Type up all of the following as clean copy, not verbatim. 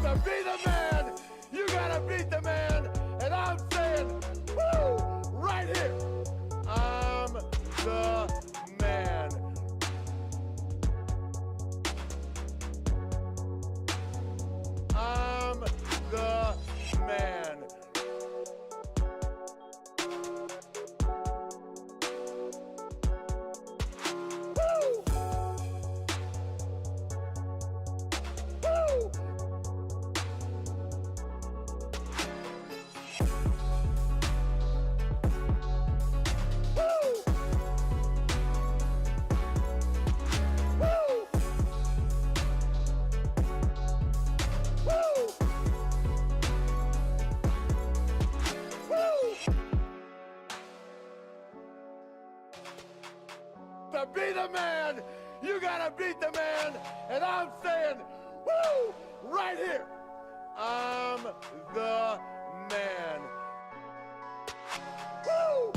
To be the man, you gotta beat the man, and I'm saying, woo, right here, I'm the man. I'm the man. Woo! Woo! To be the man, you gotta beat the man, and I'm saying, woo, right here, I'm the man. Woo!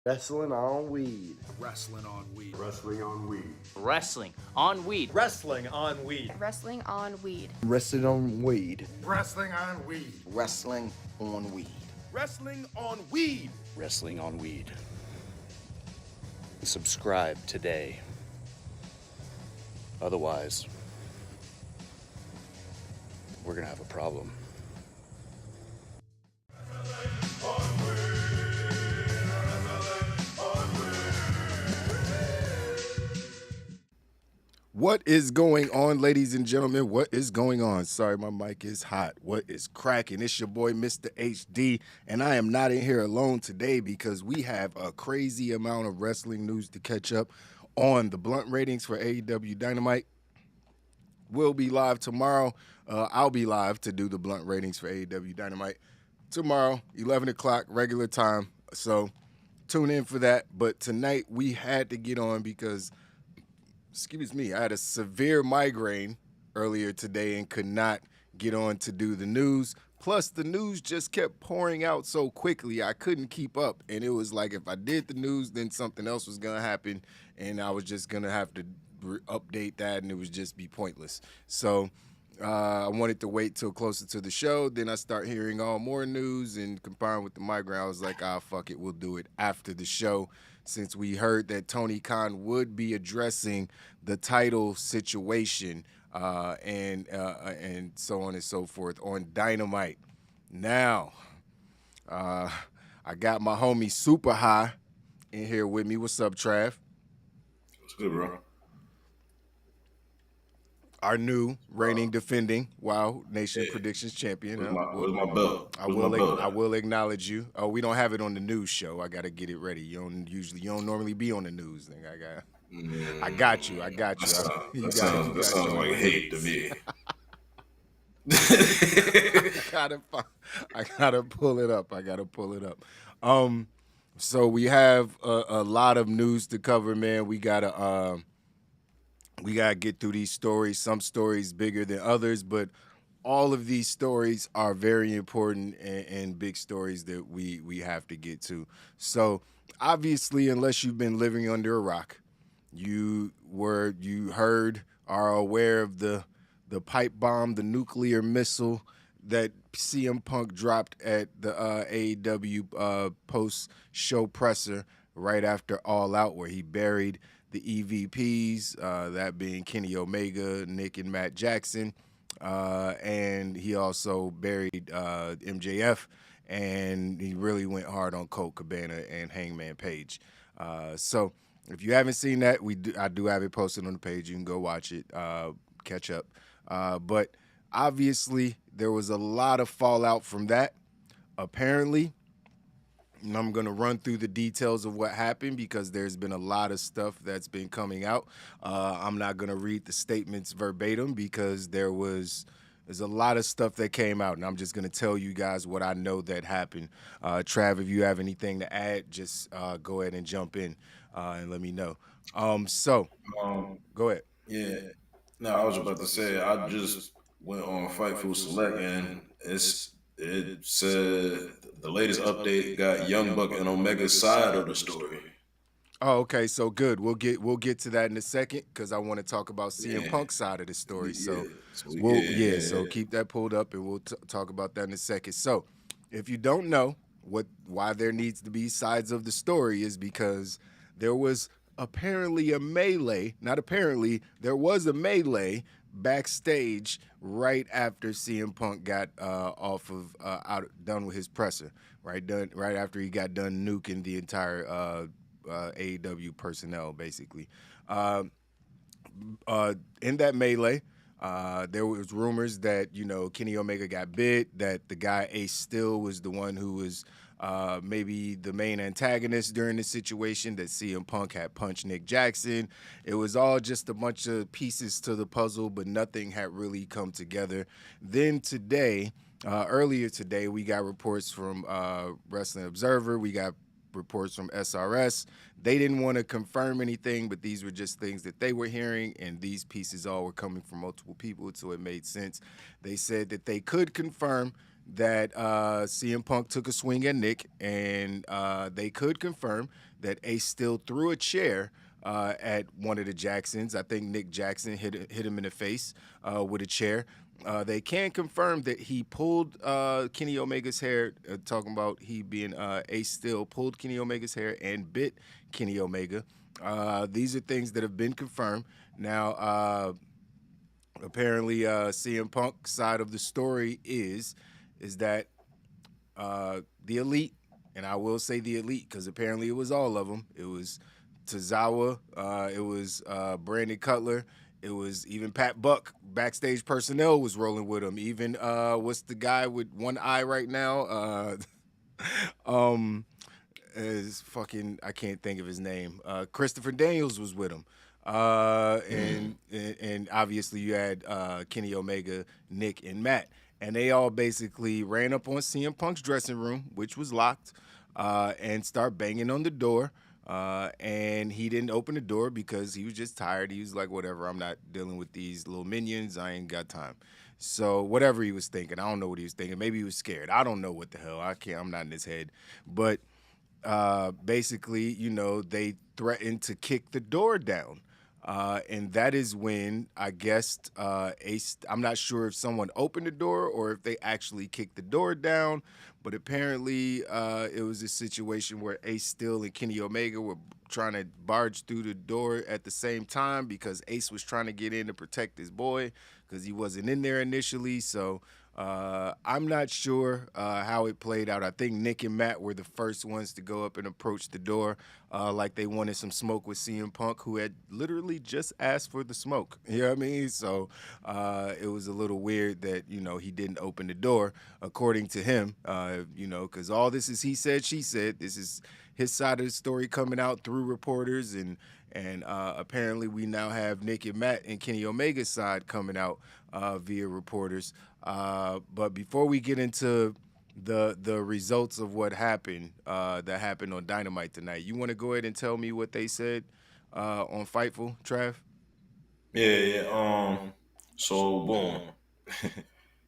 Wrestling on weed. Wrestling on weed. Wrestling on weed. Wrestling on weed. Wrestling on weed. Wrestling on weed. Wrestling on weed. Wrestling on weed. Wrestling on weed. Wrestling on weed. Wrestling on weed. Subscribe today. Otherwise, we're gonna have a problem. What is going on, ladies and gentlemen? What is going on? Sorry, my mic is hot. What is cracking? It's your boy, Mr. HD, and I am not in here alone today because we have a crazy amount of wrestling news to catch up on. The blunt ratings for AEW Dynamite will be live tomorrow. I'll be live to do the blunt ratings for AEW Dynamite tomorrow, 11 o'clock, regular time. So tune in for that. But tonight we had to get on because excuse me, I had a severe migraine earlier today and could not get on to do the news. Plus, the news just kept pouring out so quickly, I couldn't keep up. And it was like if I did the news, then something else was going to happen, and I was just going to have to update that, and it would just be pointless. So I wanted to wait till closer to the show. Then I start hearing all more news, and combined with the migraine, I was like, fuck it, we'll do it after the show, since we heard that Tony Khan would be addressing the title situation and so on and so forth on Dynamite. Now, I got my homie Super High in here with me. What's up, Trav? What's good, bro? Our new reigning, defending Wow Nation Predictions champion. Where's my belt? I will acknowledge you. Oh, we don't have it on the news show. I got to get it ready. You don't normally be on the news. Thing. I got you. That sounds like hate to me. I gotta pull it up. So we have a lot of news to cover, man. We gotta get through these stories. Some stories bigger than others, but all of these stories are very important and big stories that we have to get to. So obviously, unless you've been living under a rock, you heard, are aware of the pipe bomb, the nuclear missile that CM Punk dropped at the AEW post-show presser right after All Out, where he buried the EVPs, that being Kenny Omega, Nick and Matt Jackson, and he also buried MJF, and he really went hard on Colt Cabana and Hangman Page. So if you haven't seen that, I do have it posted on the page. You can go watch it, catch up. But obviously, there was a lot of fallout from that. Apparently, And I'm going to run through the details of what happened because there's been a lot of stuff that's been coming out. I'm not going to read the statements verbatim because there's a lot of stuff that came out, and I'm just going to tell you guys what I know that happened. Trav, if you have anything to add, just go ahead and jump in and let me know. Go ahead. Yeah. No, I was about to say I just went on Fightful Select and it said the latest update got Young Buck and Omega's side of the story. Oh, okay. So good. We'll get to that in a second because I want to talk about CM Punk's side of the story. So so keep that pulled up and we'll talk about that in a second. So, if you don't know why there needs to be sides of the story is because there was apparently a melee. Not apparently, there was a melee backstage right after CM Punk got done with his presser. Right after he got done nuking the entire AEW personnel, basically. In that melee, there was rumors that Kenny Omega got bit, that the guy Ace Steel was the one who was maybe the main antagonist during the situation, that CM Punk had punched Nick Jackson. It was all just a bunch of pieces to the puzzle, but nothing had really come together. Then today, earlier today, we got reports from Wrestling Observer. We got reports from SRS. They didn't want to confirm anything, but these were just things that they were hearing, and these pieces all were coming from multiple people, so it made sense. They said that they could confirm that CM Punk took a swing at Nick, and they could confirm that Ace Steel threw a chair at one of the Jacksons. I think Nick Jackson hit him in the face with a chair. They can confirm that he pulled Kenny Omega's hair, talking about he being Ace Steel, pulled Kenny Omega's hair and bit Kenny Omega. These are things that have been confirmed. Now, apparently, CM Punk's side of the story is that the Elite, and I will say the Elite because apparently it was all of them. It was Tozawa, it was Brandon Cutler, it was even Pat Buck. Backstage personnel was rolling with him. Even what's the guy with one eye right now? Is fucking, I can't think of his name. Christopher Daniels was with him. And obviously you had Kenny Omega, Nick, and Matt. And they all basically ran up on CM Punk's dressing room, which was locked, and start banging on the door. And he didn't open the door because he was just tired. He was like, whatever, I'm not dealing with these little minions. I ain't got time. So whatever he was thinking, I don't know what he was thinking. Maybe he was scared. I don't know what the hell. I'm not in his head. But basically, they threatened to kick the door down. And that is when I guess Ace, I'm not sure if someone opened the door or if they actually kicked the door down, but apparently it was a situation where Ace Steel and Kenny Omega were trying to barge through the door at the same time because Ace was trying to get in to protect his boy because he wasn't in there initially. So I'm not sure how it played out. I think Nick and Matt were the first ones to go up and approach the door like they wanted some smoke with CM Punk, who had literally just asked for the smoke. You know what I mean? So it was a little weird that, he didn't open the door, according to him, because all this is he said, she said. This is his side of the story coming out through reporters, and apparently we now have Nick and Matt and Kenny Omega's side coming out via reporters. But before we get into the results of what happened, that happened on Dynamite tonight, you want to go ahead and tell me what they said on Fightful, Trav? Yeah. So boom.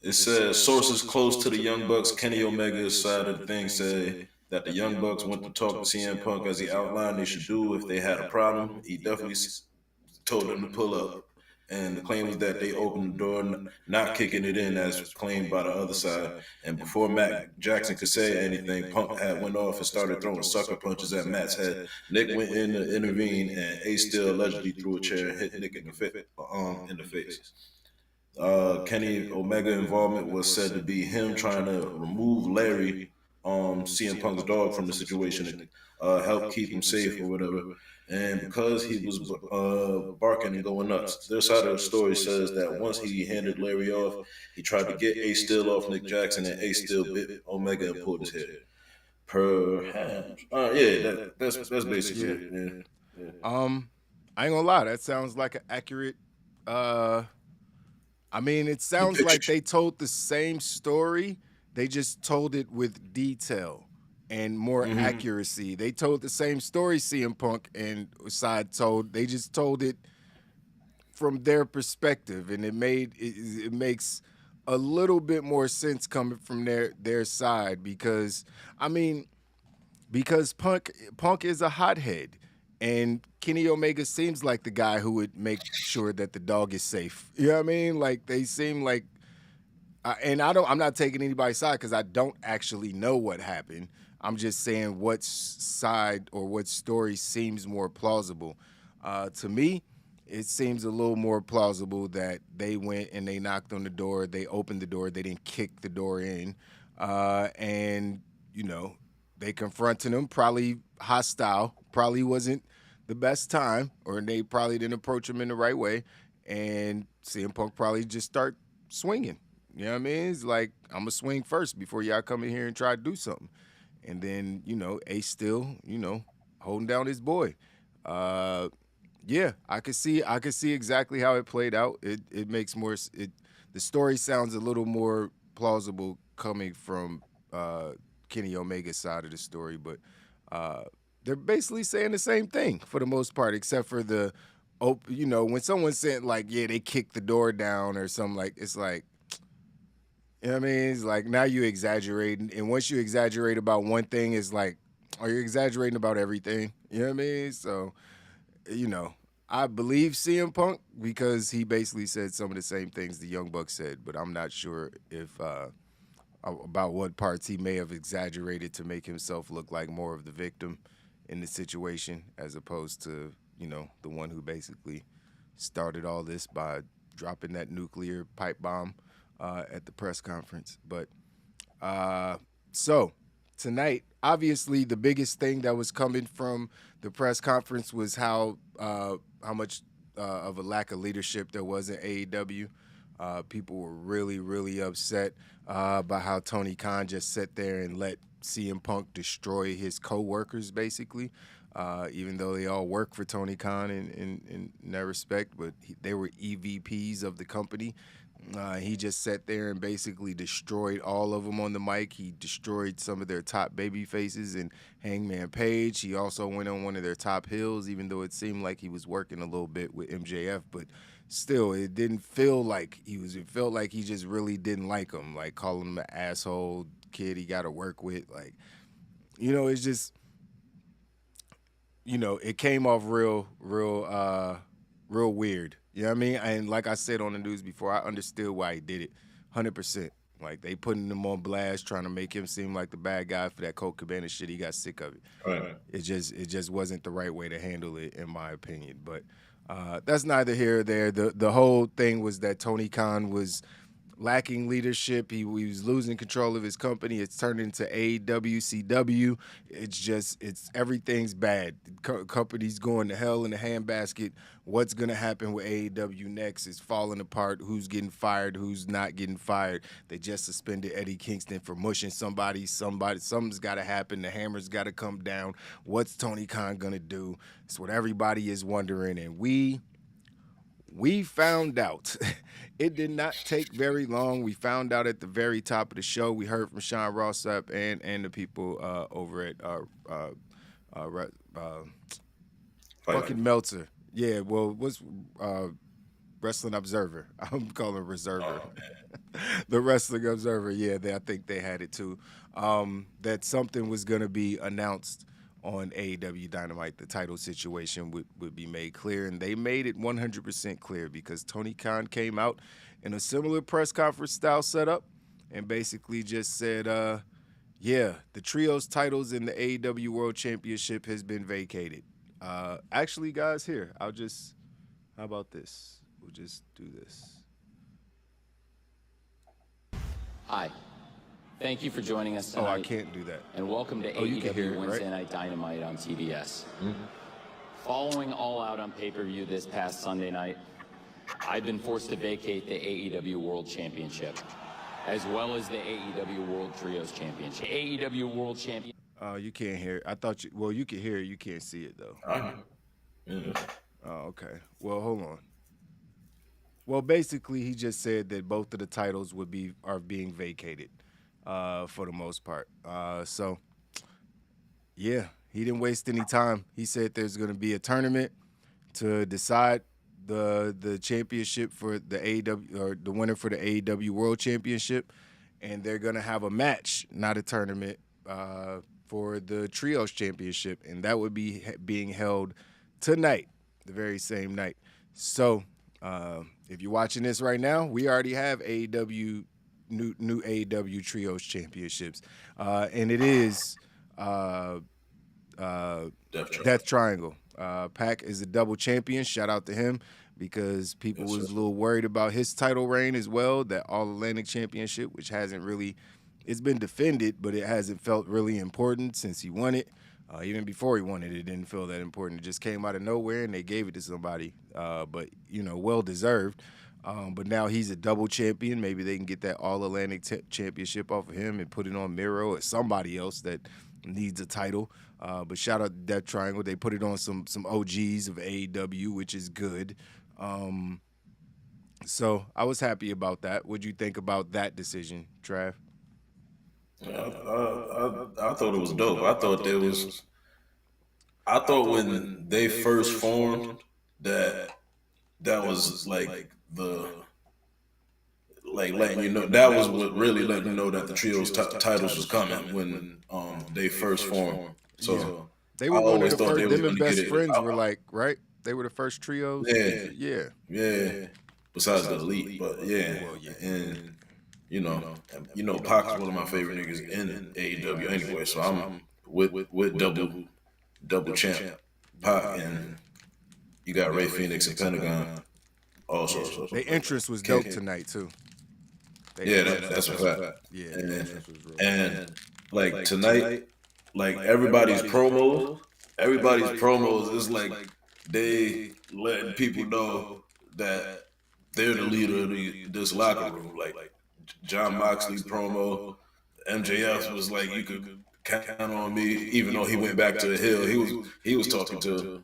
It says sources close to the Young Bucks, Kenny Omega's side of the thing, say that the Young Bucks went to talk to CM Punk as he outlined they should do if they had a problem. He definitely told them to pull up. And the claim was that they opened the door, not kicking it in as claimed by the other side. And before Matt Jackson could say anything, Punk had went off and started throwing sucker punches at Matt's head. Nick went in to intervene, and Ace Steel allegedly threw a chair and hit Nick in the face. Kenny Omega involvement was said to be him trying to remove Larry, CM Punk's dog, from the situation to help keep him safe or whatever. And because he was barking and going nuts, their side of the story says that once he handed Larry off, he tried to get Ace Steel off Nick Jackson, and Ace Steel bit Omega and pulled his hair. Perhaps. Yeah, that's basically it. Yeah. I ain't gonna lie, that sounds like an accurate. I mean, it sounds like Depiction. they told the same story. They just told it with detail and more accuracy. They told the same story CM Punk and Side told. They just told it from their perspective, and it makes a little bit more sense coming from their side because Punk is a hothead, and Kenny Omega seems like the guy who would make sure that the dog is safe. You know what I mean? Like they seem like, and I'm not taking anybody's side because I don't actually know what happened. I'm just saying what side or what story seems more plausible. To me, it seems a little more plausible that they went and they knocked on the door, they opened the door, they didn't kick the door in, and they confronted him, probably hostile, probably wasn't the best time, or they probably didn't approach him in the right way, and CM Punk probably just start swinging. You know what I mean? It's like, I'm going to swing first before y'all come in here and try to do something. And then, Ace still, holding down his boy. Yeah, I could see exactly how it played out. It makes more, the story sounds a little more plausible coming from Kenny Omega's side of the story, but they're basically saying the same thing for the most part, except for when someone said like, yeah, they kicked the door down or something, like, it's like, you know what I mean? It's like, now you exaggerating, and once you exaggerate about one thing, it's like, are you exaggerating about everything? You know what I mean? So, I believe CM Punk because he basically said some of the same things the Young Bucks said, but I'm not sure if about what parts he may have exaggerated to make himself look like more of the victim in the situation as opposed to, the one who basically started all this by dropping that nuclear pipe bomb at the press conference. But so tonight, obviously the biggest thing that was coming from the press conference was how much of a lack of leadership there was in AEW. People were really, really upset by how Tony Khan just sat there and let CM Punk destroy his co-workers, basically, even though they all work for Tony Khan in that respect, but they were EVPs of the company. He just sat there and basically destroyed all of them on the mic. He destroyed some of their top baby faces and Hangman Page. He also went on one of their top heels, even though it seemed like he was working a little bit with MJF, but still, it didn't feel like it felt like he just really didn't like him, like calling him an asshole kid he got to work with. Like, it's just, it came off real weird. You know what I mean? And like I said on the news before, I understood why he did it, 100%. Like, they putting him on blast, trying to make him seem like the bad guy for that Colt Cabana shit. He got sick of it. Right. It just wasn't the right way to handle it, in my opinion. But that's neither here or there. The whole thing was that Tony Khan was lacking leadership. He was losing control of his company. It's turned into AEW, CW. It's everything's bad. Company's going to hell in a handbasket. What's going to happen with AEW next is falling apart. Who's getting fired? Who's not getting fired? They just suspended Eddie Kingston for mushing somebody. Something's got to happen. The hammer's got to come down. What's Tony Khan going to do? It's what everybody is wondering, and we found out. It did not take very long. We found out at the very top of the show. We heard from Sean Rossap and the people over at fucking Meltzer. Yeah, well, what's Wrestling Observer? I'm calling Reserver. The Wrestling Observer. Yeah, I think they had it too. That something was going to be announced on AEW Dynamite. The title situation would be made clear, and they made it 100% clear because Tony Khan came out in a similar press conference style setup and basically just said, yeah, the trios titles in the AEW World Championship has been vacated. Actually, guys, here, how about this? We'll just do this. Hi. Thank you for joining us tonight. Oh, I can't do that. And welcome to you can hear AEW it, Wednesday right? Night Dynamite on TBS. Following All Out on pay-per-view this past Sunday night, I've been forced to vacate the AEW World Championship, as well as the AEW World Trios Championship. AEW World Champion. You can't hear it. I thought you. Well, you can hear it. You can't see it though. Yeah. Oh, okay. Well, hold on. Well, basically, he just said that both of the titles are being vacated, for the most part. So, yeah, he didn't waste any time. He said there's going to be a tournament to decide the championship for the AEW, or the winner for the AEW World Championship, and they're going to have a match, not a tournament, for the Trios Championship, and that would be being held tonight, the very same night. So. If you're watching this right now, we already have AEW new AEW Trios Championships, and it is Death Triangle. Pac is a double champion. Shout out to him because people was a little worried about his title reign as well. That All Atlantic Championship, which hasn't really, it's been defended, but it hasn't felt really important since he won it. Even before he won it, it didn't feel that important. It just came out of nowhere, and they gave it to somebody. But, well deserved. But now he's a double champion. Maybe they can get that All-Atlantic Championship off of him and put it on Miro or somebody else that needs a title. But shout out to Death Triangle. They put it on some OGs of AEW, which is good. So I was happy about that. What'd you think about that decision, Trav? I thought it was dope. I thought when they first formed that was like letting you know, that was what really let you know that the trios titles was coming when they first formed. So yeah. They were one of the first. Them and Best Friends were like, right? They were the first trios. Yeah. Besides the Elite, but yeah. And Pac is one of my favorite niggas in AEW anyway. So I'm with double champ Pac, and you got Ray Phoenix and Pentagon also. So their entrance was dope tonight too. That's a fact. Yeah, and like tonight, like everybody's promos is like they letting people know that they're the leader of this locker room. Like John Moxley's promo, MJF was like, you could count on me, even though he went back to the hill. He was talking to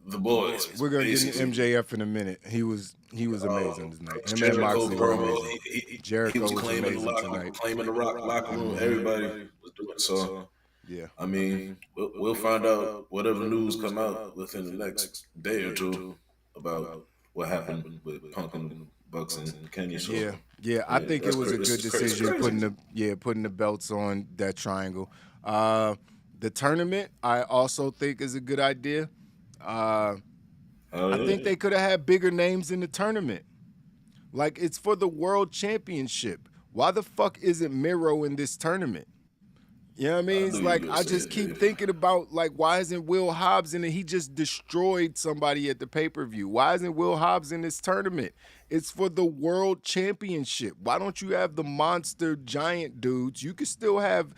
the boys. We're gonna get into MJF in a minute. He was amazing tonight. Him and Moxley were amazing. Jericho was amazing tonight. Claiming the locker room. Everybody was doing so. Yeah. I mean, we'll find out whatever news come out within the next day or two about what happened with Punk and Bucks and Kenny. So, yeah. I think it was a good decision putting the belts on that triangle. The tournament, I also think is a good idea. I think they could have had bigger names in the tournament. Like, it's for the world championship. Why the fuck isn't Miro in this tournament? You know what I mean? It's like, I just keep thinking about, like, why isn't Will Hobbs in it? He just destroyed somebody at the pay-per-view. Why isn't Will Hobbs in this tournament? It's for the world championship. Why don't you have the monster giant dudes? You could still have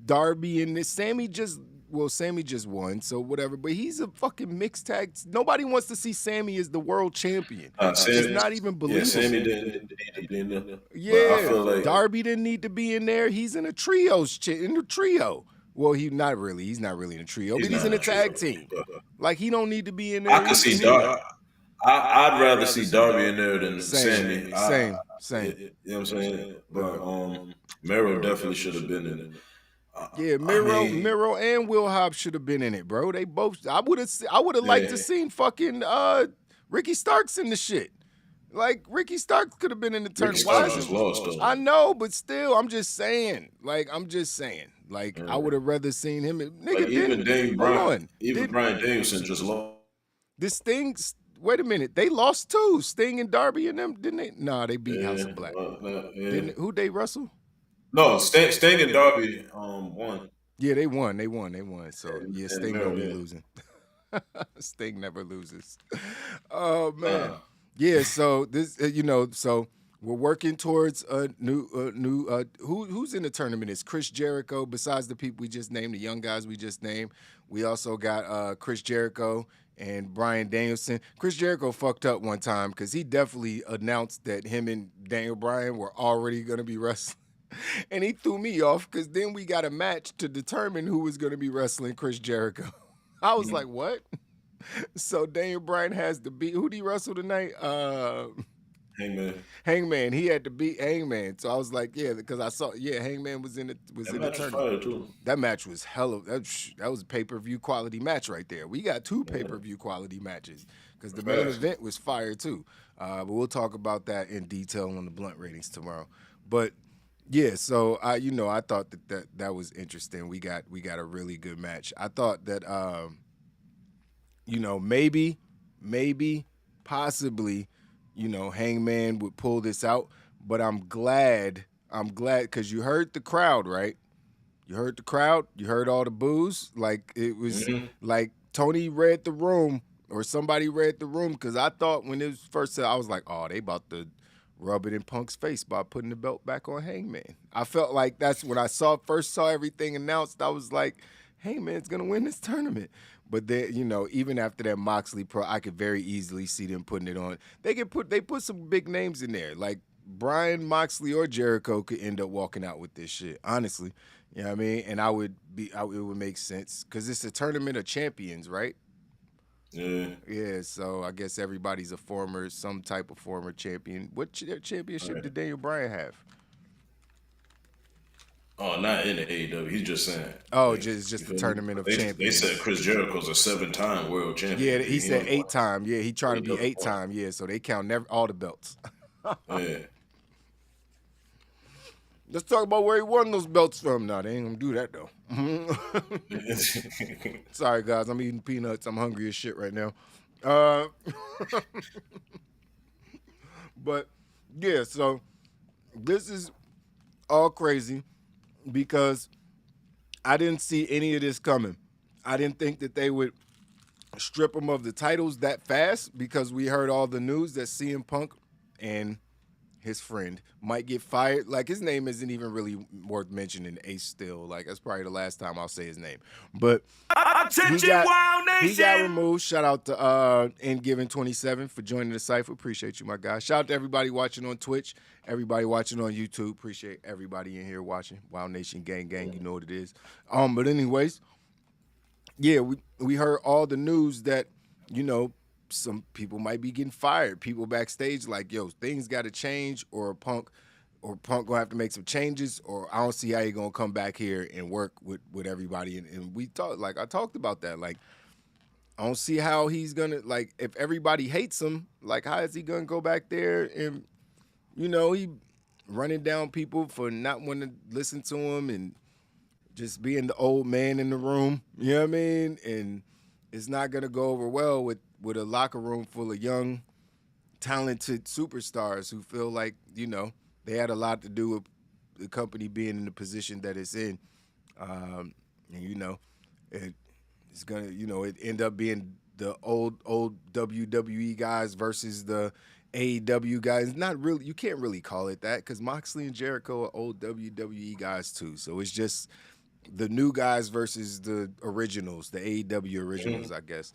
Darby in this. Sammy just won, so whatever. But he's a fucking mixed tag. Nobody wants to see Sammy as the world champion. It's not even believable. Yeah, Sammy didn't need to be in there. Yeah, I feel like Darby didn't need to be in there. He's in a trio. Well, he's not really in a trio, but he's in a tag team. Like, he don't need to be in there. I could see Darby. I'd rather see Darby in there than Sammy. Same. You know what I'm saying? But Miro definitely should have been in it. Yeah, Miro and Will Hobbs should have been in it, bro. They both. I would have liked to seen fucking Ricky Starks in the shit. Like, Ricky Starks could have been in the tournament. I know, but still, I'm just saying. Like, I would have rather seen him. Nigga, Brian Danielson just lost. This thing. Wait a minute. They lost too. Sting and Darby and them, didn't they? Nah, they beat House of Black. Who'd they wrestle? No, Sting and Darby won. Yeah, they won. So, yeah, Sting don't be losing. Sting never loses. Oh, man. Yeah, so this, so we're working towards a new who's in the tournament? Is Chris Jericho, besides the people we just named, the young guys we just named. We also got Chris Jericho and Bryan Danielson. Chris Jericho fucked up one time because he definitely announced that him and Daniel Bryan were already going to be wrestling. And he threw me off because then we got a match to determine who was going to be wrestling Chris Jericho. I was like, what? So Daniel Bryan has to beat, who did he wrestle tonight? Hangman. Hangman. He had to beat Hangman. So I was like, yeah, because I saw, Hangman was in the Match tournament. fire too. That match was that was a pay-per-view quality match right there. We got two pay-per-view quality matches because the main event was fire too. But we'll talk about that in detail on the Blunt ratings tomorrow. But yeah, so I thought that was interesting. We got a really good match. I thought that maybe possibly, Hangman would pull this out, but I'm glad because you heard the crowd, right? You heard the crowd, you heard all the boos. Like it was like Tony read the room or somebody read the room, because I thought when it was first said, I was like, oh, they about to rub it in Punk's face by putting the belt back on Hangman. I felt like that's when I first saw everything announced. I was like, Hangman's gonna win this tournament. But then, even after that Moxley Pro, I could very easily see them putting it on. They put some big names in there, like Bryan, Moxley, or Jericho could end up walking out with this shit. Honestly, you know what I mean? And it would make sense because it's a tournament of champions, right? Yeah. Yeah, so I guess everybody's some type of former champion. What championship did Daniel Bryan have? Oh, not in the AEW. He's just saying. Oh, like, just the tournament of champions. They said Chris Jericho's a 7-time world champion. Yeah, he said 8-time. Yeah, he trying to be 8-time. Yeah, so they count all the belts. Yeah. Let's talk about where he won those belts from. No, they ain't gonna do that though. Sorry, guys. I'm eating peanuts. I'm hungry as shit right now. But yeah, so this is all crazy because I didn't see any of this coming. I didn't think that they would strip him of the titles that fast because we heard all the news that CM Punk and his friend might get fired. Like, his name isn't even really worth mentioning, Ace still. Like, that's probably the last time I'll say his name. But he got removed. Shout out to NGiving27 for joining the Cypher. Appreciate you, my guy. Shout out to everybody watching on Twitch, everybody watching on YouTube. Appreciate everybody in here watching. Wild Nation Gang, you know what it is. But anyways, yeah, we heard all the news that, some people might be getting fired. People backstage like, yo, things got to change, or Punk gonna have to make some changes, or I don't see how he gonna come back here and work with everybody. And we talked, like I talked about that. Like, I don't see how he's gonna, like, if everybody hates him, like, how is he gonna go back there and, he running down people for not wanting to listen to him and just being the old man in the room. You know what I mean? And it's not gonna go over well with a locker room full of young, talented superstars who feel like, they had a lot to do with the company being in the position that it's in. And, it's going to, it end up being the old WWE guys versus the AEW guys. Not really, you can't really call it that because Moxley and Jericho are old WWE guys too. So it's just the new guys versus the originals, the AEW originals, I guess.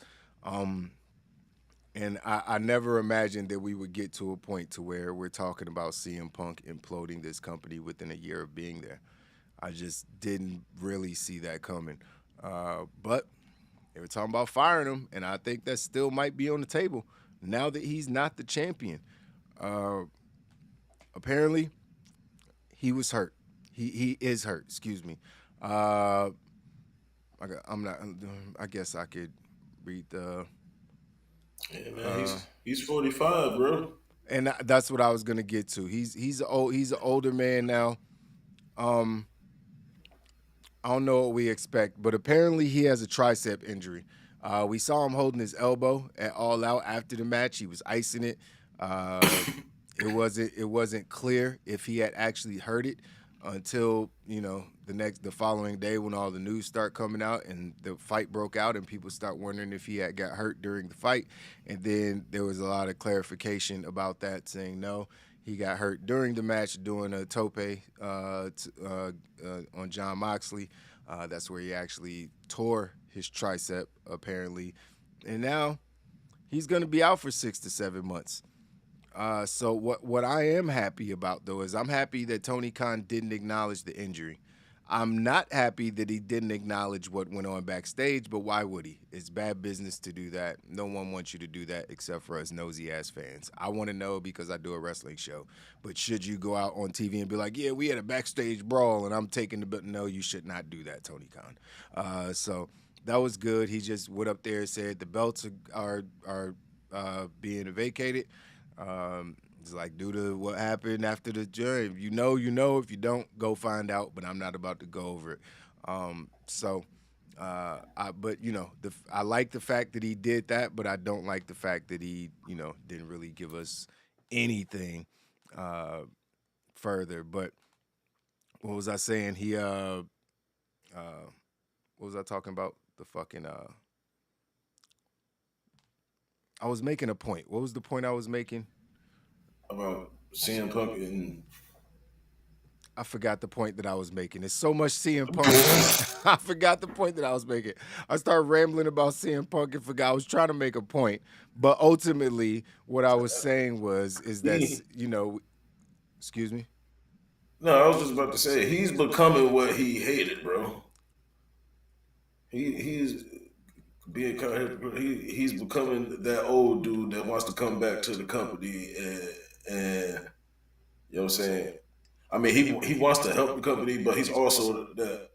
And I never imagined that we would get to a point to where we're talking about CM Punk imploding this company within a year of being there. I just didn't really see that coming. But they were talking about firing him, and I think that still might be on the table now that he's not the champion. Apparently, he was hurt. He is hurt. Excuse me. I guess I could read the. Yeah, man, he's 45, bro. And that's what I was gonna get to. He's an older man now. I don't know what we expect, but apparently he has a tricep injury. We saw him holding his elbow at All Out after the match. He was icing it. It wasn't clear if he had actually hurt it until the following day when all the news start coming out and the fight broke out and people start wondering if he had got hurt during the fight. And then there was a lot of clarification about that, saying no, he got hurt during the match doing a tope on John Moxley. That's where he actually tore his tricep apparently, and now he's going to be out for 6 to 7 months. So what I am happy about though is I'm happy that Tony Khan didn't acknowledge the injury. I'm not happy that he didn't acknowledge what went on backstage, but why would he? It's bad business to do that. No one wants you to do that except for us nosy ass fans. I want to know because I do a wrestling show. But should you go out on TV and be like, yeah, we had a backstage brawl and I'm taking the bit? No, you should not do that, Tony Khan. So that was good. He just went up there and said the belts are being vacated. It's like due to what happened after the jury. If you know, you know. If you don't, go find out. But I'm not about to go over it. But you know, I like the fact that he did that, but I don't like the fact that he, you know, didn't really give us anything further. But what was I saying? What was I talking about? The fucking I was making a point. What was the point I was making? About CM Punk and I forgot the point that I was making. There's so much CM Punk. I forgot the point that I was making. I started rambling about CM Punk and forgot I was trying to make a point. But ultimately, what I was saying is that, you know, excuse me? no, I was just about to say he's becoming what he hated, bro. He's being kind of, he's becoming that old dude that wants to come back to the company and you know what I'm saying. I mean, he wants to help the company, but he's also that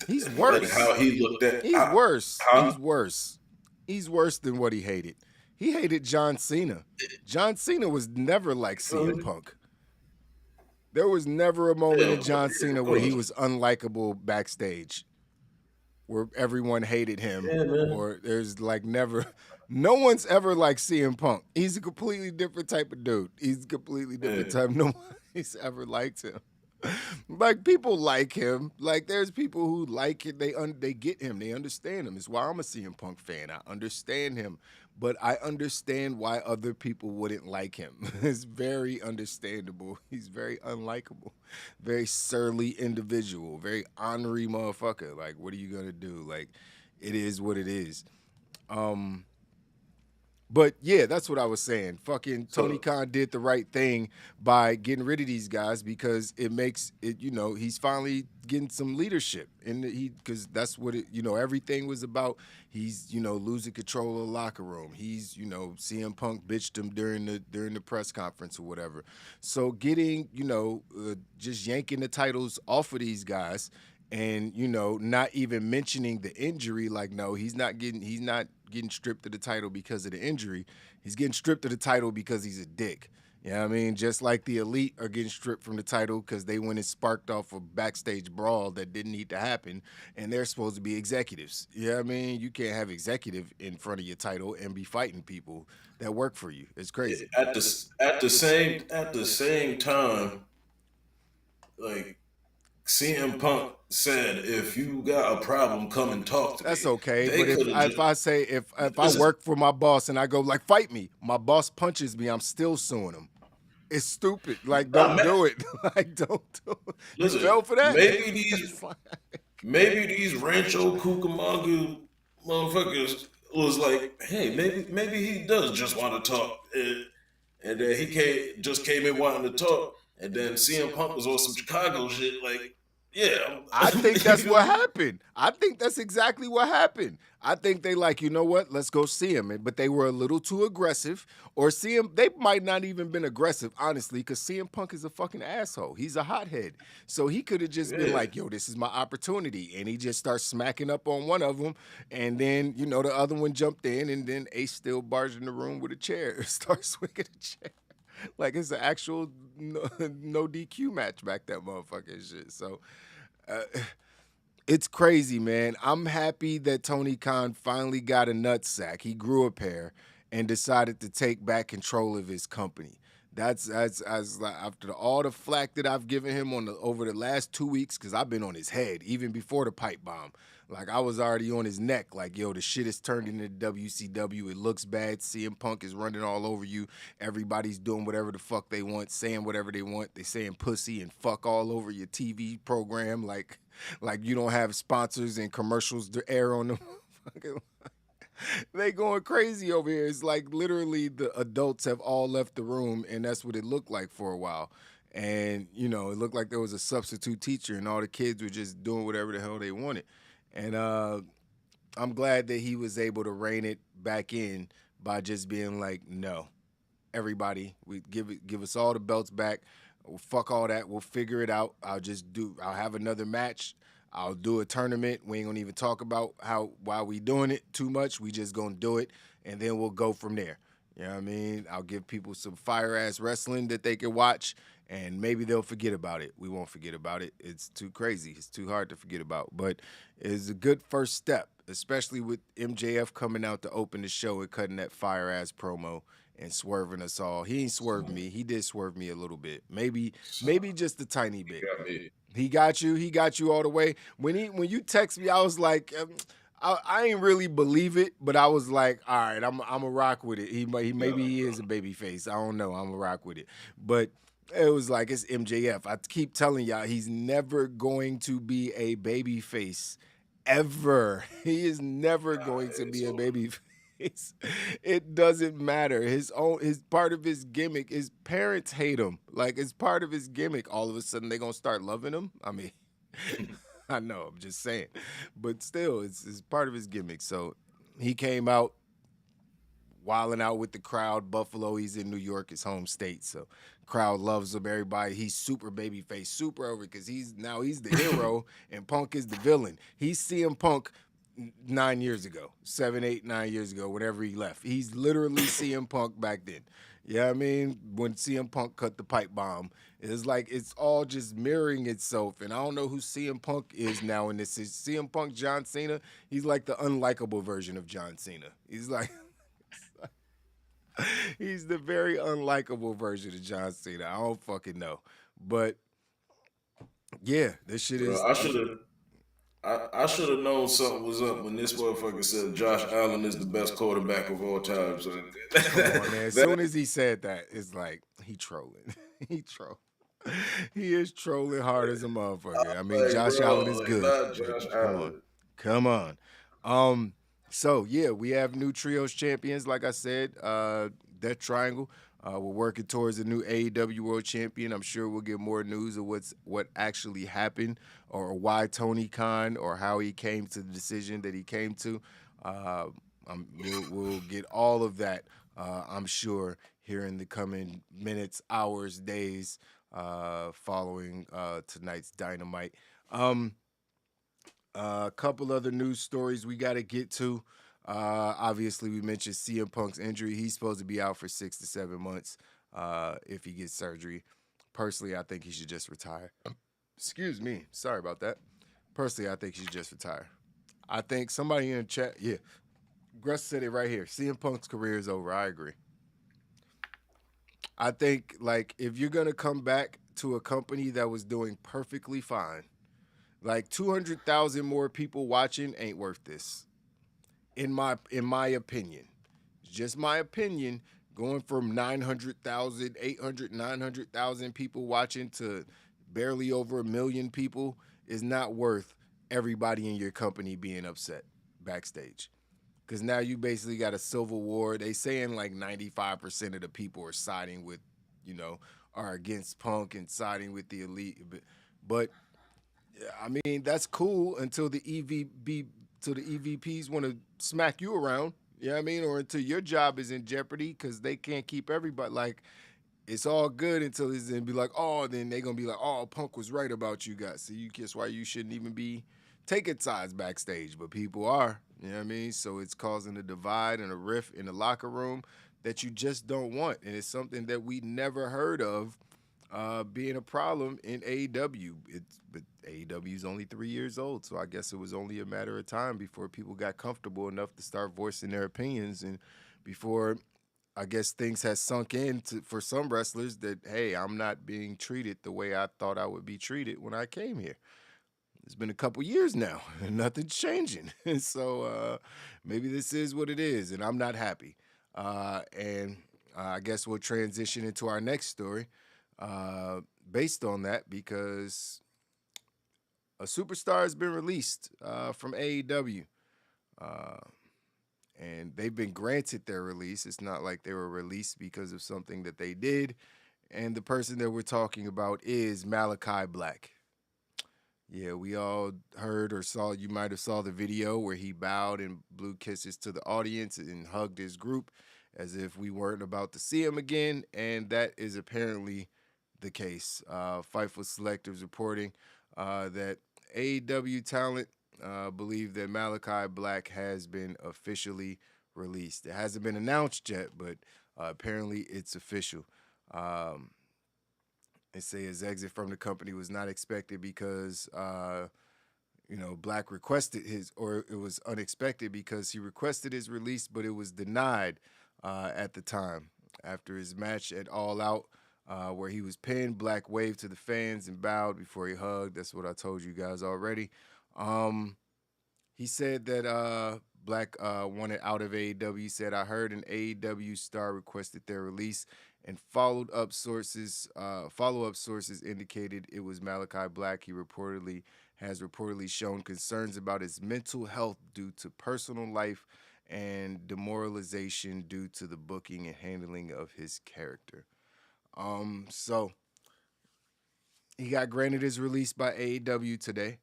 He's worse. like how he looked at. He's worse. Huh? He's worse. He's worse than what he hated. He hated John Cena. John Cena was never like CM Punk. There was never a moment in John Cena where he was unlikable backstage, where everyone hated him, or there's like never, no one's ever like CM Punk. He's a completely different type of dude. He's a completely different type. No one's ever liked him. Like people like him. Like there's people who like it. They get him. They understand him. It's why I'm a CM Punk fan. I understand him, but I understand why other people wouldn't like him. It's very understandable. He's very unlikable, very surly individual, very ornery motherfucker. Like, what are you gonna do? Like, it is what it is. But yeah, that's what I was saying. Fucking Tony Khan did the right thing by getting rid of these guys because it makes it, you know, he's finally getting some leadership. And because that's what it, you know, everything was about. He's, you know, losing control of the locker room. He's, you know, CM Punk bitched him during the press conference or whatever. So getting, you know, just yanking the titles off of these guys and, you know, not even mentioning the injury, like, no, he's not getting stripped of the title because of the injury. He's getting stripped of the title because he's a dick. You know what I mean? Just like the Elite are getting stripped from the title because they went and sparked off a backstage brawl that didn't need to happen, and they're supposed to be executives. You know what I mean? You can't have executive in front of your title and be fighting people that work for you. It's crazy. At the same time, like CM Punk said, if you got a problem, come and talk to me. That's okay. But if I work for my boss and I go like fight me, my boss punches me, I'm still suing him. It's stupid. Like don't do it. Like don't do it. Listen, You fell for that. Maybe these Rancho Cucamonga motherfuckers was like, hey, maybe he does just want to talk, and then he came in wanting to talk. And then CM Punk was on some Chicago shit, like, yeah. I think that's what happened. I think that's exactly what happened. I think they like, you know what? Let's go see him. But they were a little too aggressive. Or CM, they might not even been aggressive, honestly, because CM Punk is a fucking asshole. He's a hothead. So he could have just been like, yo, this is my opportunity. And he just starts smacking up on one of them. And then, you know, the other one jumped in. And then Ace still barged in the room with a chair. Starts swinging a chair. Like it's an actual no DQ match back that motherfucking shit. So it's crazy, man. I'm happy that Tony Khan finally got a nutsack. He grew a pair and decided to take back control of his company. That's after all the flack that I've given him over the last 2 weeks, because I've been on his head even before the pipe bomb. Like I was already on his neck. Like, yo, the shit is turned into WCW. It looks bad. CM Punk is running all over you. Everybody's doing whatever the fuck they want, saying whatever they want. They saying pussy and fuck all over your TV program. Like you don't have sponsors and commercials to air on them. They going crazy over here. It's like literally the adults have all left the room, and that's what it looked like for a while. And you know, it looked like there was a substitute teacher, and all the kids were just doing whatever the hell they wanted. And I'm glad that he was able to rein it back in by just being like, no, everybody, we give us all the belts back. Fuck all that. We'll figure it out. I'll have another match. I'll do a tournament. We ain't gonna even talk about why we doing it too much. We just gonna do it, and then we'll go from there. You know what I mean? I'll give people some fire ass wrestling that they can watch, and maybe they'll forget about it. We won't forget about it. It's too crazy. It's too hard to forget about. But it's a good first step, especially with MJF coming out to open the show and cutting that fire ass promo and swerving us all. He ain't swerved me. He did swerve me a little bit. Maybe just a tiny bit. He got you all the way. When you text me, I was like, I ain't really believe it, but I was like, all right, I'm a rock with it. Maybe he is a baby face. I don't know. I'm a rock with it. But it was like, it's MJF. I keep telling y'all, he's never going to be a baby face ever. He is never going to be a baby face. It doesn't matter. His part of his gimmick, his parents hate him. Like, it's part of his gimmick. All of a sudden, they're going to start loving him. I mean, I know, I'm just saying. But still, it's part of his gimmick. So he came out wilding out with the crowd. Buffalo, he's in New York, his home state. So crowd loves him. Everybody, he's super babyface, super over, because he's the hero and Punk is the villain. He's CM Punk 9 years ago, 7, 8, 9 years ago, whenever he left. He's literally CM Punk back then. Yeah, I mean, when CM Punk cut the pipe bomb, it's like it's all just mirroring itself. And I don't know who CM Punk is now in this. Is CM Punk John Cena? He's like the unlikable version of John Cena. He's like, he's the very unlikable version of John Cena. I don't fucking know. But yeah, this shit is. I should have known something was up when this motherfucker said Josh Allen is the best quarterback of all time. So come on, man. As soon as he said that, it's like he trolling. He troll. He is trolling hard as a motherfucker. I mean, Josh Allen is good. Not Josh Allen. Come on. So yeah, we have new trios champions. Like I said, Death Triangle. We're working towards a new AEW World Champion. I'm sure we'll get more news of what actually happened, or why Tony Khan, or how he came to the decision that he came to. We'll get all of that, I'm sure, here in the coming minutes, hours, days, following tonight's Dynamite. A couple other news stories we got to get to. Obviously, we mentioned CM Punk's injury. He's supposed to be out for 6 to 7 months if he gets surgery. Personally, I think he should just retire. Excuse me. Sorry about that. Personally, I think he should just retire. I think somebody in the chat, yeah, Gruss said it right here. CM Punk's career is over. I agree. I think, like, if you're going to come back to a company that was doing perfectly fine, like 200,000 more people watching ain't worth this. In my opinion, just my opinion, going from 900,000, 800, 900,000 people watching to barely over 1 million people is not worth everybody in your company being upset backstage. Because now you basically got a civil war. They saying like 95% of the people are siding with, are against Punk and siding with the elite. But I mean, that's cool until the EVPs want to smack you around, you know what I mean? Or until your job is in jeopardy because they can't keep everybody. Like, it's all good until it's then be like, oh, then they're going to be like, oh, Punk was right about you guys. So you guess why you shouldn't even be taking sides backstage. But people are, you know what I mean? So it's causing a divide and a rift in the locker room that you just don't want. And it's something that we never heard of being a problem in AEW. But AEW is only 3 years old, so I guess it was only a matter of time before people got comfortable enough to start voicing their opinions, and before, I guess, things had sunk in for some wrestlers that, hey, I'm not being treated the way I thought I would be treated when I came here. It's been a couple years now, and nothing's changing. So maybe this is what it is, and I'm not happy. And I guess we'll transition into our next story based on that, because a superstar has been released from AEW. and they've been granted their release. It's not like they were released because of something that they did. And the person that we're talking about is Malachi Black. Yeah, we all heard or saw, you might have saw the video where he bowed and blew kisses to the audience and hugged his group as if we weren't about to see him again, and that is apparently the case. Fightful Selectives reporting that AEW talent believe that Malachi Black has been officially released. It hasn't been announced yet, but apparently it's official. They say his exit from the company was not expected because, Black requested or it was unexpected because he requested his release, but it was denied at the time. After his match at All Out, where he was pinned, Black waved to the fans and bowed before he hugged. That's what I told you guys already. He said that Black wanted out of AEW. He said, "I heard an AEW star requested their release, and follow-up sources indicated it was Malachi Black. He has reportedly shown concerns about his mental health due to personal life and demoralization due to the booking and handling of his character." So he got granted his release by AEW today.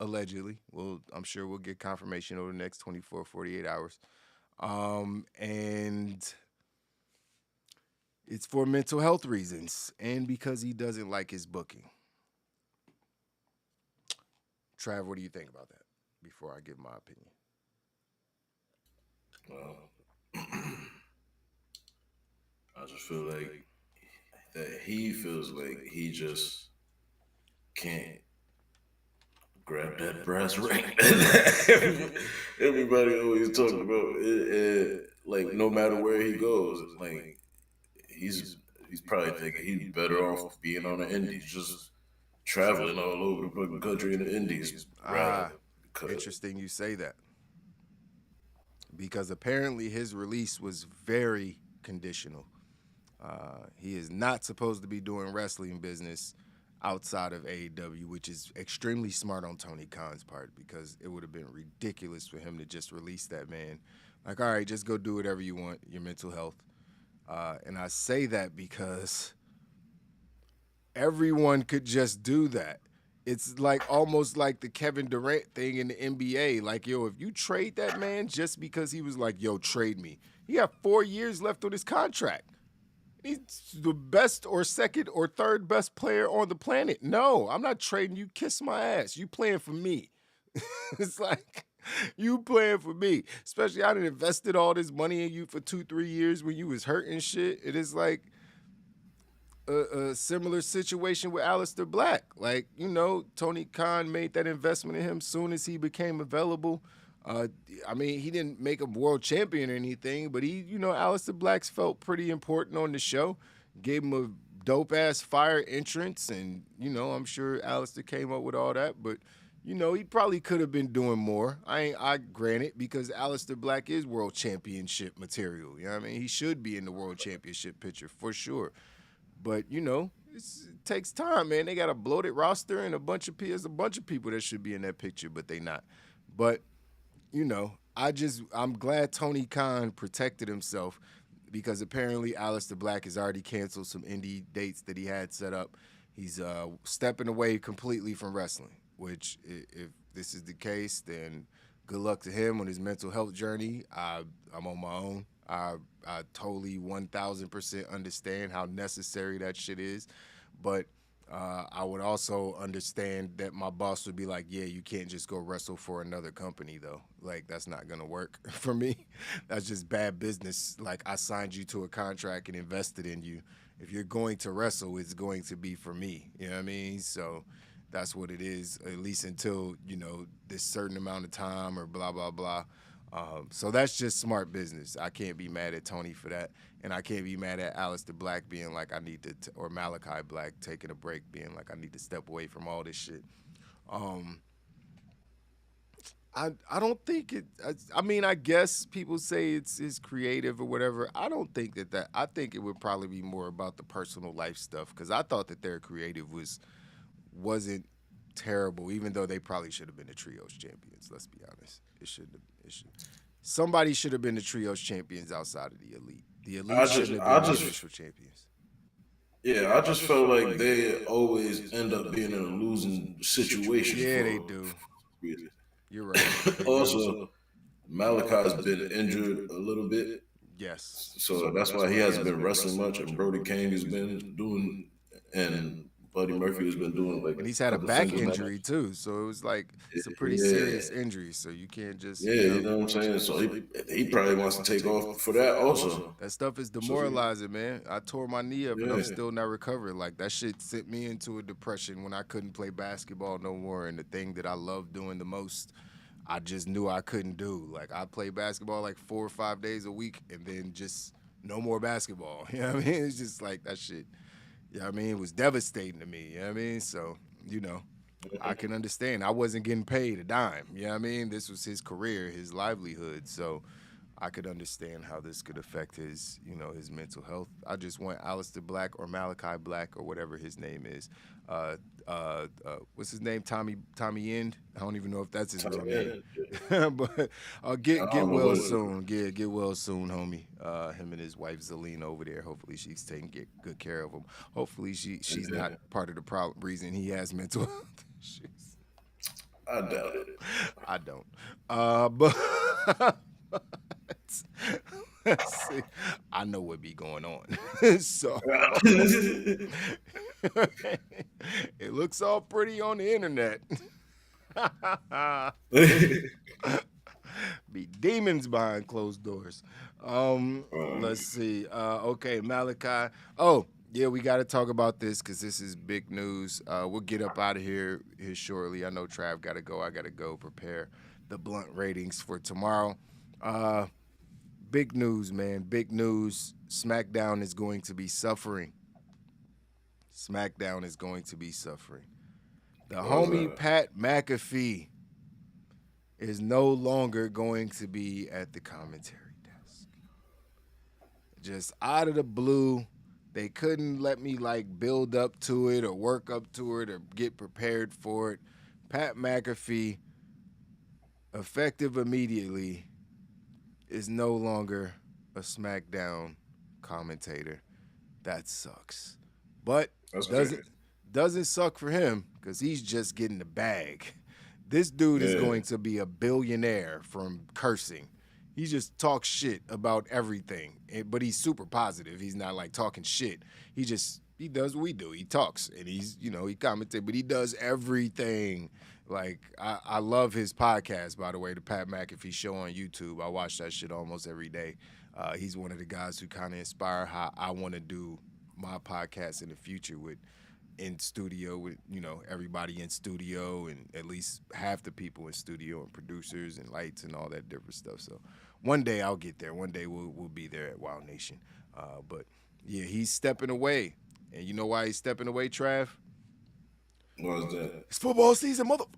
Allegedly. Well, I'm sure we'll get confirmation over the next 24, 48 hours. And it's for mental health reasons and because he doesn't like his booking. Trav, what do you think about that before I give my opinion? Well, I just feel like that he feels like he just can't grab that brass ring. Everybody always talking about it, like no matter where he goes, like he's probably thinking he's better off being on the Indies, just traveling all over the fucking country in the Indies. Interesting you say that, because apparently his release was very conditional. He is not supposed to be doing wrestling business outside of AEW, which is extremely smart on Tony Khan's part, because it would have been ridiculous for him to just release that man. Like, all right, just go do whatever you want, your mental health. And I say that because everyone could just do that. It's like almost like the Kevin Durant thing in the NBA. Like, yo, if you trade that man just because he was like, yo, trade me, he got 4 years left on his contract. He's the best or second or third best player on the planet. No, I'm not trading you. Kiss my ass. You playing for me. It's like, you playing for me. Especially I done invested all this money in you for 2-3 years when you was hurt and shit. It is like a similar situation with Aleister Black. Like, Tony Khan made that investment in him soon as he became available. I mean, he didn't make him world champion or anything, but Aleister Black's felt pretty important on the show. Gave him a dope-ass fire entrance, and, I'm sure Aleister came up with all that, but, he probably could have been doing more. I grant it, because Aleister Black is world championship material. You know what I mean? He should be in the world championship picture for sure. But, it takes time, man. They got a bloated roster and there's a bunch of people that should be in that picture, but they not. But, I'm glad Tony Khan protected himself, because apparently Aleister Black has already canceled some indie dates that he had set up. He's stepping away completely from wrestling, which, if this is the case, then good luck to him on his mental health journey. I'm on my own. I totally 1,000% understand how necessary that shit is. But I would also understand that my boss would be like, yeah, you can't just go wrestle for another company, though. Like, that's not going to work for me. That's just bad business. Like, I signed you to a contract and invested in you. If you're going to wrestle, it's going to be for me. You know what I mean? So that's what it is, at least until, this certain amount of time or blah, blah, blah. So that's just smart business. I can't be mad at Tony for that. And I can't be mad at Aleister Black being like, I need to, or Malachi Black taking a break, being like, I need to step away from all this shit. I don't think it, I mean, I guess people say it's creative or whatever. I don't think that, I think it would probably be more about the personal life stuff, because I thought that their creative wasn't terrible, even though they probably should have been the trios champions. Let's be honest. somebody should have been the trios champions outside of the elite. The elite I shouldn't just, have I been the just, official champions. yeah, I just felt like they always end up being in a losing situation Yeah, for they do. reasons. You're right. They do. Also, Malachi's been injured a little bit, Yes. so that's why he hasn't been wrestling much. And Brody King has been doing, and Buddy Murphy has been doing like And he's a had a couple back singles matches. injury too, so it was like it's a pretty Yeah, serious injury. So you can't just yeah, you know what I'm saying. So he probably wants to take off for that also. that stuff is demoralizing, man. I tore my knee up and I'm still not recovering. Like that shit sent me into a depression when I couldn't play basketball no more. And the thing that I love doing the most, I just knew I couldn't do. Like I play basketball like 4 or 5 days a week and then just no more basketball. You know what I mean? It's just like that shit. You know what I mean? It was devastating to me. You know what I mean? So, you know, I can understand. I wasn't getting paid a dime. You know what I mean? This was his career, his livelihood. So I could understand how this could affect his, you know, his mental health. I just want Alistair Black or Malachi Black or whatever his name is. What's his name? Tommy End? I don't even know if that's his real name. But get well soon. Get well soon, homie. Him and his wife Zelina over there. Hopefully she's taking good care of him. Hopefully she's not part of the problem reason he has mental health issues. I doubt it. I don't. But let's see. I know what be going on. So it looks all pretty on the internet. Be demons behind closed doors. Let's see. Okay, Malachi. Oh, yeah, we got to talk about this because this is big news. We'll get up out of here shortly. I know Trav got to go. I got to go prepare the blunt ratings for tomorrow. Big news, man. Big news. SmackDown is going to be suffering. SmackDown is going to be suffering. The homie Pat McAfee is no longer going to be at the commentary desk. Just out of the blue, they couldn't let me like build up to it or work up to it or get prepared for it. Pat McAfee, effective immediately, is no longer a SmackDown commentator. That sucks. But doesn't suck for him because he's just getting the bag. This dude is going to be a billionaire from cursing. He just talks shit about everything, but he's super positive. He's not like talking shit. He does what we do. He talks and he commentates, but he does everything. Like I love his podcast, by the way, the Pat McAfee Show on YouTube. I watch that shit almost every day. He's one of the guys who kind of inspire how I want to do my podcast in the future in studio with, you know, everybody in studio and at least half the people in studio and producers and lights and all that different stuff. So one day I'll get there. One day we'll be there at Wild Nation. But yeah, he's stepping away. And you know why he's stepping away, Trav? What was that? It's football season, motherfucker.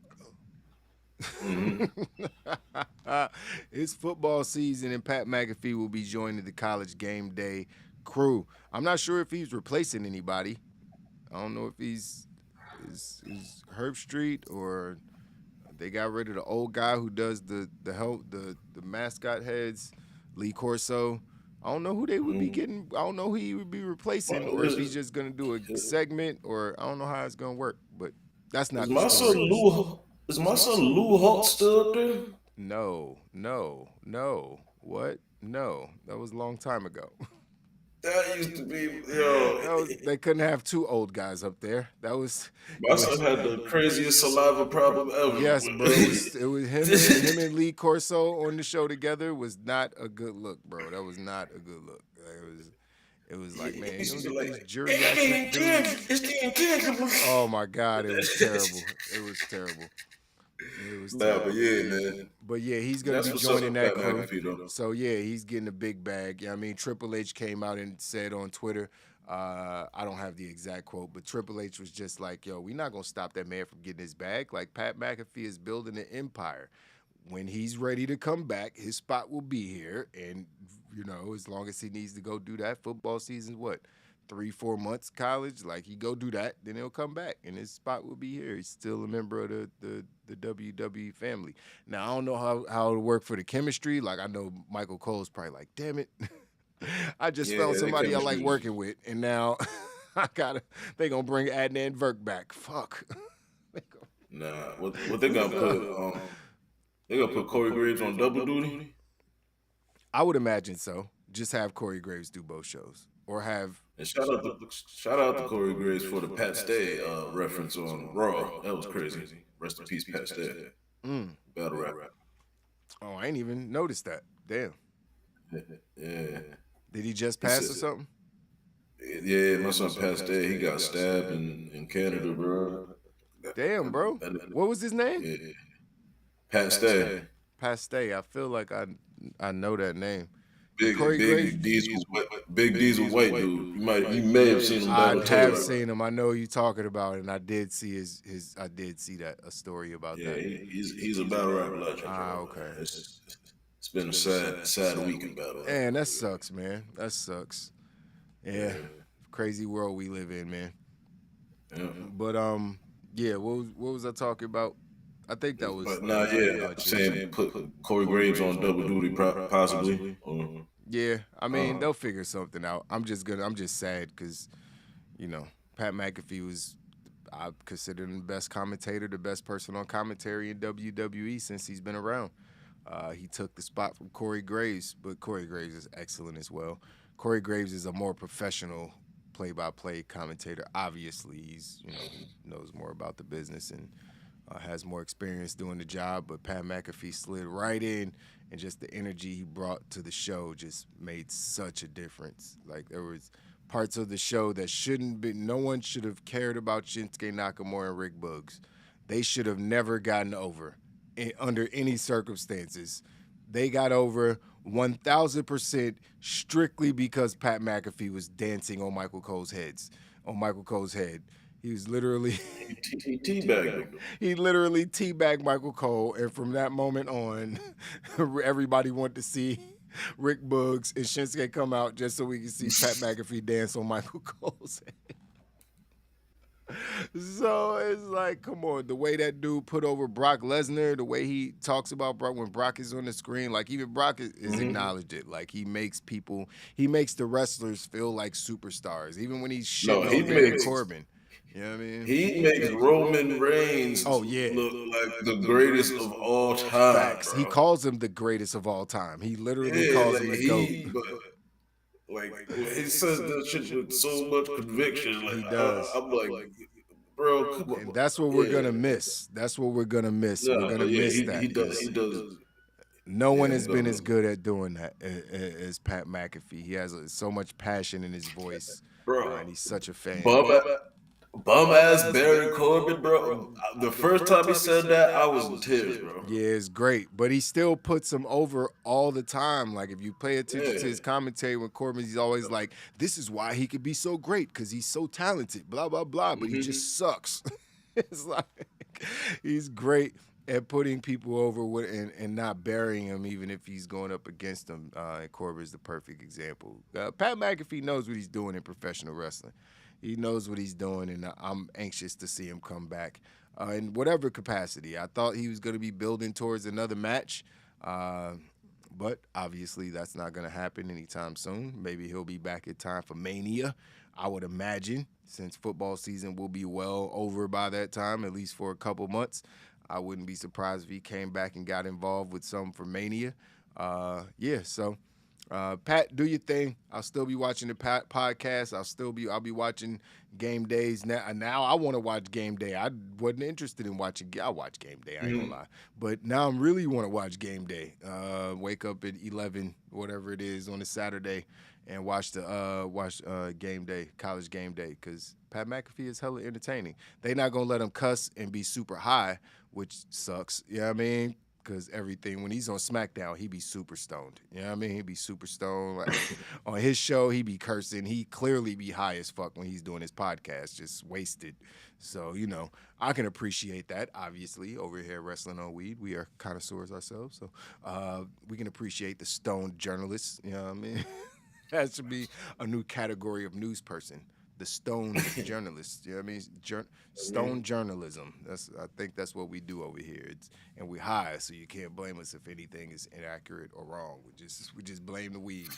Mm-hmm. It's football season, and Pat McAfee will be joining the College Game Day crew. I'm not sure if he's replacing anybody. I don't know if he's Herb Street or they got rid of the old guy who does the mascot heads, Lee Corso. I don't know who they would be getting. I don't know who he would be replacing, or if he's just gonna do a segment, or I don't know how it's gonna work. But that's not. Is my son Lou Hawk still up there? No. What? No, that was a long time ago. That used to be, They couldn't have two old guys up there. My son had the craziest saliva problem ever. Yes, bro. It was him and Lee Corso on the show together was not a good look, bro. That was not a good look. It was like, man, you don't get these geriatric dudes. Oh my God, it was terrible. It was terrible. But yeah, man. But yeah, he's gonna be joining that crew. So yeah, he's getting a big bag. I mean, Triple H came out and said on Twitter, I don't have the exact quote, but Triple H was just like, yo, we're not gonna stop that man from getting his bag. Like Pat McAfee is building an empire. When he's ready to come back, his spot will be here. And, you know, as long as he needs to go do that, football season's what? 3-4 months college, like he go do that, then he'll come back and his spot will be here. He's still a member of the WWE family. Now I don't know how it'll work for the chemistry. Like I know Michael Cole's probably like, damn it, I just found somebody I like working with, and now they gonna bring Adnan Virk back. Fuck. Nah, what they gonna put? They gonna put Corey Graves on double duty. I would imagine so. Just have Corey Graves do both shows, or have. And shout out to Corey Graves for the Pat Stay reference on Raw. That was crazy. Rest in peace, Pat Stay. Battle rap. Oh, I ain't even noticed that. Damn. Yeah. Did he just pass or something? Yeah, my son Pat Stay, he got stabbed in Canada, bro. Damn, bro. What was his name? Yeah. Pat Stay. Pat Stay. I feel like I know that name. Big Diesel white dude. You may have seen him. I have seen him. I know you talking about it, and I did see I did see a story about that. Yeah, he's a battle rap legend. Okay. It's been a sad week in battle. Man, that sucks, man. That sucks. Yeah. Crazy world we live in, man. Yeah. But yeah, what was I talking about? I think that was. I'm saying put Corey Graves on double duty, possibly. Yeah, I mean they'll figure something out. I'm just sad because, Pat McAfee I consider him the best commentator, the best person on commentary in WWE since he's been around. He took the spot from Corey Graves, but Corey Graves is excellent as well. Corey Graves is a more professional play-by-play commentator. Obviously, he knows more about the business and has more experience doing the job, but Pat McAfee slid right in, and just the energy he brought to the show just made such a difference. Like, there was parts of the show that shouldn't be, no one should have cared about Shinsuke Nakamura and Rick Boogs. They should have never gotten over under any circumstances. They got over 1,000% strictly because Pat McAfee was dancing on Michael Cole's head. He was literally he teabagged him. He literally teabagged Michael Cole, and from that moment on, everybody wanted to see Rick Boogs and Shinsuke come out just so we could see Pat McAfee dance on Michael Cole's head. So it's like, come on, the way that dude put over Brock Lesnar, the way he talks about Brock when Brock is on the screen, like even Brock is acknowledged it. Like he makes the wrestlers feel like superstars, even when he's shitting on Baron Corbin. You know what I mean? He makes Roman Reigns look like the greatest of all time. Facts. Bro. He calls him the greatest of all time. He literally calls him the GOAT. He says that shit with so much conviction. Like, he does. I'm like, bro, come on. And that's what we're gonna miss. That's what we're gonna miss. We're gonna miss that. He does. No one has been as good at doing that as Pat McAfee. He has so much passion in his voice, bro. And he's such a fan. Bum ass Baron Corbin, bro. The first time he said that, I was in tears, bro. Yeah, it's great, but he still puts him over all the time. Like if you pay attention to his commentary when Corbin, he's always like, "This is why he could be so great because he's so talented." Blah blah blah, but he just sucks. It's like he's great at putting people over and not burying him, even if he's going up against them. And Corbin's the perfect example. Pat McAfee knows what he's doing in professional wrestling. He knows what he's doing, and I'm anxious to see him come back in whatever capacity. I thought he was going to be building towards another match, but obviously that's not going to happen anytime soon. Maybe he'll be back in time for Mania, I would imagine, since football season will be well over by that time, at least for a couple months. I wouldn't be surprised if he came back and got involved with some for Mania. So Pat, do your thing. I'll still be watching the podcast. I'll be watching game days now. Now I want to watch game day. I wasn't interested in watching. I watch game day. I ain't gonna lie, but now I'm really want to watch game day. Wake up at 11, whatever it is, on a Saturday, and watch game day, college game day, because Pat McAfee is hella entertaining. They not gonna let him cuss and be super high, which sucks. You know what I mean? Because everything, when he's on SmackDown, he be super stoned. You know what I mean? He be super stoned. Like, on his show, he be cursing. He clearly be high as fuck when he's doing his podcast, just wasted. So, I can appreciate that, obviously. Over here, Wrestling on Weed, we are connoisseurs ourselves. So we can appreciate the stoned journalists. You know what I mean? That should be a new category of news person. The stone journalist. You know what I mean? Stone journalism. I think that's what we do over here. And we high, so you can't blame us if anything is inaccurate or wrong. We just blame the weed.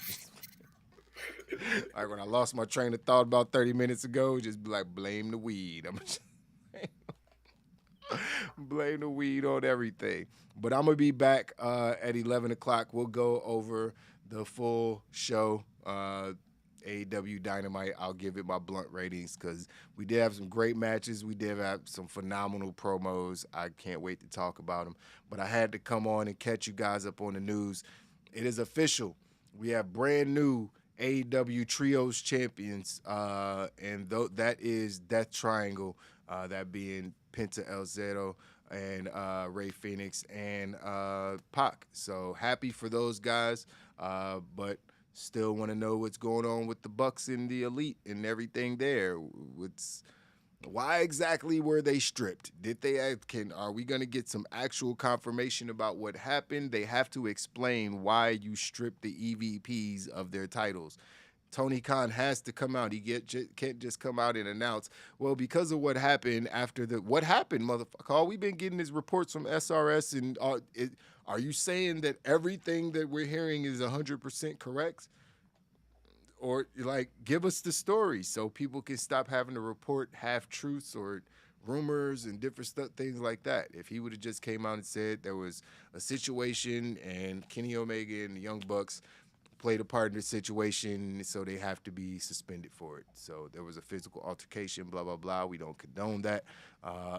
Like when I lost my train of thought about 30 minutes ago, just be like, blame the weed. I'm just blame the weed on everything. But I'm gonna be back at 11 o'clock. We'll go over the full show. AEW Dynamite. I'll give it my blunt ratings because we did have some great matches. We did have some phenomenal promos. I can't wait to talk about them. But I had to come on and catch you guys up on the news. It is official. We have brand new AEW Trios champions, and that is Death Triangle, that being Penta El Zero and Rey Fenix and Pac. So happy for those guys, but still want to know what's going on with the Bucks and the Elite and everything there. Why exactly were they stripped? Are we going to get some actual confirmation about what happened? They have to explain why you stripped the EVPs of their titles. Tony Khan has to come out. He can't just come out and announce, well, because of what happened what happened, motherfucker? All we've been getting is reports from SRS, and are you saying that everything that we're hearing is 100% correct? Or, like, give us the story so people can stop having to report half-truths or rumors and different things like that. If he would have just came out and said there was a situation and Kenny Omega and the Young Bucks played a part in the situation, so they have to be suspended for it. So there was a physical altercation, blah, blah, blah. We don't condone that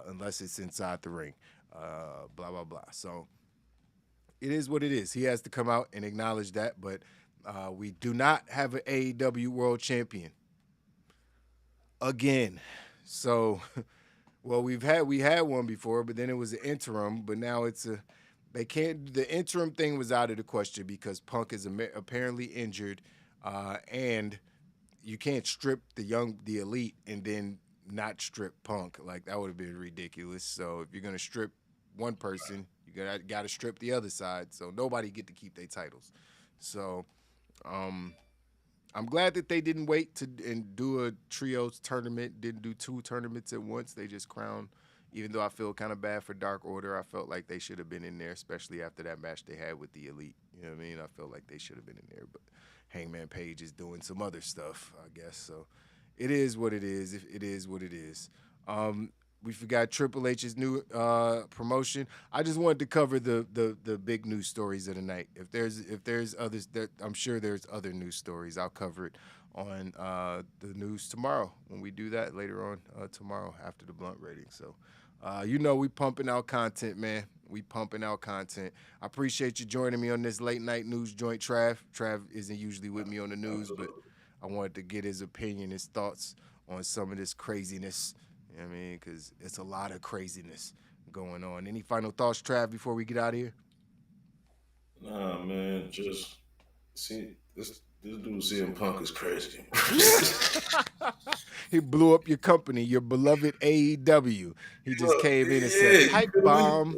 unless it's inside the ring, blah, blah, blah. So it is what it is. He has to come out and acknowledge that, but we do not have an AEW World Champion again. So, well, we had one before, but then it was an interim, but now the interim thing was out of the question because Punk is apparently injured, and you can't strip the Elite and then not strip Punk. Like, that would have been ridiculous. So if you're going to strip one person, you got to strip the other side. So nobody get to keep their titles. So I'm glad that they didn't wait and do a trios tournament, didn't do 2 tournaments at once. They just crowned, even though I feel kind of bad for Dark Order. I felt like they should have been in there, especially after that match they had with the Elite. You know what I mean? I felt like they should have been in there, but Hangman Page is doing some other stuff, I guess. So it is what it is. It is what it is. We forgot Triple H's new promotion. I just wanted to cover the big news stories of the night. If there's others, I'm sure there's other news stories. I'll cover it on the news tomorrow when we do that later on tomorrow after the blunt rating. So, we pumping out content, man. We pumping out content. I appreciate you joining me on this late night news joint, Trav. Trav isn't usually with me on the news, but I wanted to get his opinion, his thoughts on some of this craziness. You know what I mean? Because it's a lot of craziness going on. Any final thoughts, Trav, before we get out of here? Nah, man. Just see this dude CM Punk is crazy. He blew up your company, your beloved AEW. He just came in and said, "Hype bomb."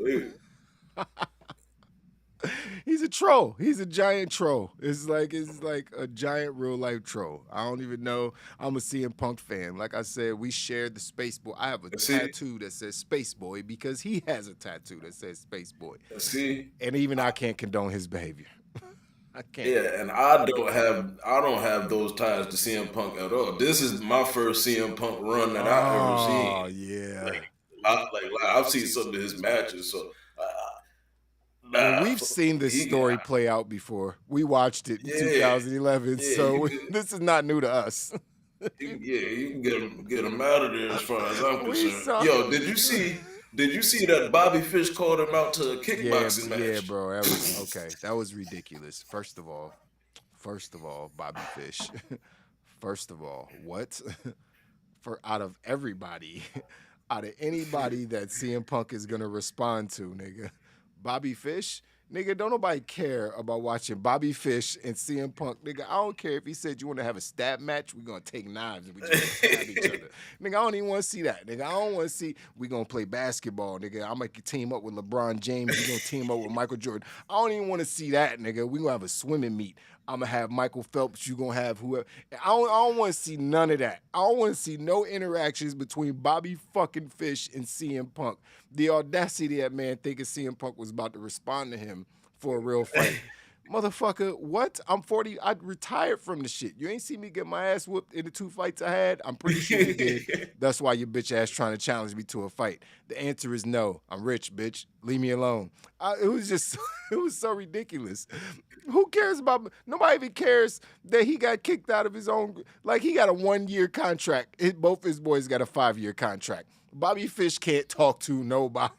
He's a troll. He's a giant troll. It's like a giant real life troll. I don't even know. I'm a CM Punk fan. Like I said, we shared the Space Boy. I have a tattoo that says Space Boy because he has a tattoo that says Space Boy. And even I can't condone his behavior. I can't. Yeah, and I don't have those ties to CM Punk at all. This is my first CM Punk run that I've ever seen. Oh yeah. Like I've seen some of his matches, so. We've seen this story play out before. We watched it in 2011, so this is not new to us. You can get him out of there as far as I'm concerned. Yo, did you see that Bobby Fish called him out to a kickboxing match? Yeah, bro. That was okay. That was ridiculous. First of all, Bobby Fish. First of all, what? Out of anybody that CM Punk is gonna respond to, nigga. Bobby Fish, nigga, don't nobody care about watching Bobby Fish and CM Punk. Nigga, I don't care if he said you want to have a stab match, we're going to take knives and we're just going to stab each other. Nigga, I don't even want to see that. Nigga, I don't want to see we going to play basketball. Nigga, I might team up with LeBron James. We're going to team up with Michael Jordan. I don't even want to see that, nigga. We going to have a swimming meet. I'm gonna have Michael Phelps. You gonna have whoever. I don't want to see none of that. I don't want to see no interactions between Bobby fucking Fish and CM Punk. The audacity of that man thinking CM Punk was about to respond to him for a real fight. Motherfucker, what? I'm 40. I retired from the shit. You ain't see me get my ass whooped in the 2 fights I had? I'm pretty sure you did. That's why your bitch ass trying to challenge me to a fight. The answer is no. I'm rich, bitch. Leave me alone. It was just, it was so ridiculous. Who cares about, nobody even cares that he got kicked out of his own, like he got a 1-year contract. Both his boys got a 5-year contract. Bobby Fish can't talk to nobody.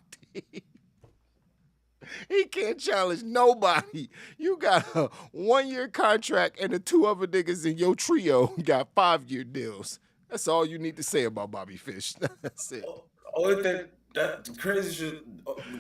He can't challenge nobody. You got a 1-year contract and the 2 other niggas in your trio got 5-year deals. That's all you need to say about Bobby Fish. That's it. Only thing that the crazy shit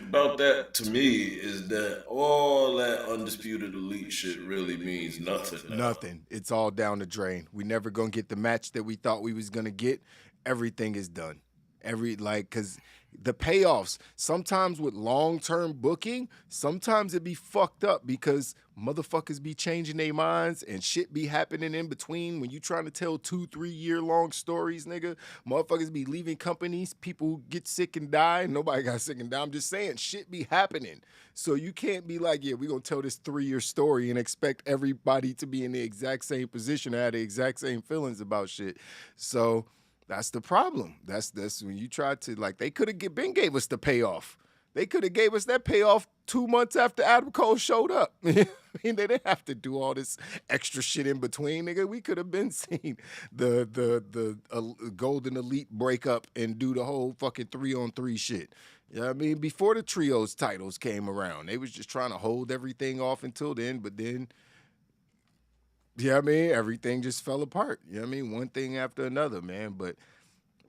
about that to me is that all that undisputed elite shit really means nothing now. Nothing. It's all down the drain. We never gonna get the match that we thought we was gonna get. Everything is done. Cause the payoffs, sometimes with long-term booking, sometimes it be fucked up because motherfuckers be changing their minds and shit be happening in between when you trying to tell 2-3 year long stories, nigga. Motherfuckers be leaving companies, people get sick and die. Nobody got sick and die. I'm just saying, shit be happening. So you can't be like, yeah, we're gonna tell this 3-year story and expect everybody to be in the exact same position or have the exact same feelings about shit. So that's the problem. That's when you try to, like, they could have been gave us the payoff. They could have gave us that payoff 2 months after Adam Cole showed up. I mean, they didn't have to do all this extra shit in between, nigga. We could have been seen the Golden Elite break up and do the whole fucking 3-on-3 shit. You know what I mean? Before the trios titles came around, they was just trying to hold everything off until then, but then, you know what I mean? Everything just fell apart. You know what I mean? One thing after another, man. But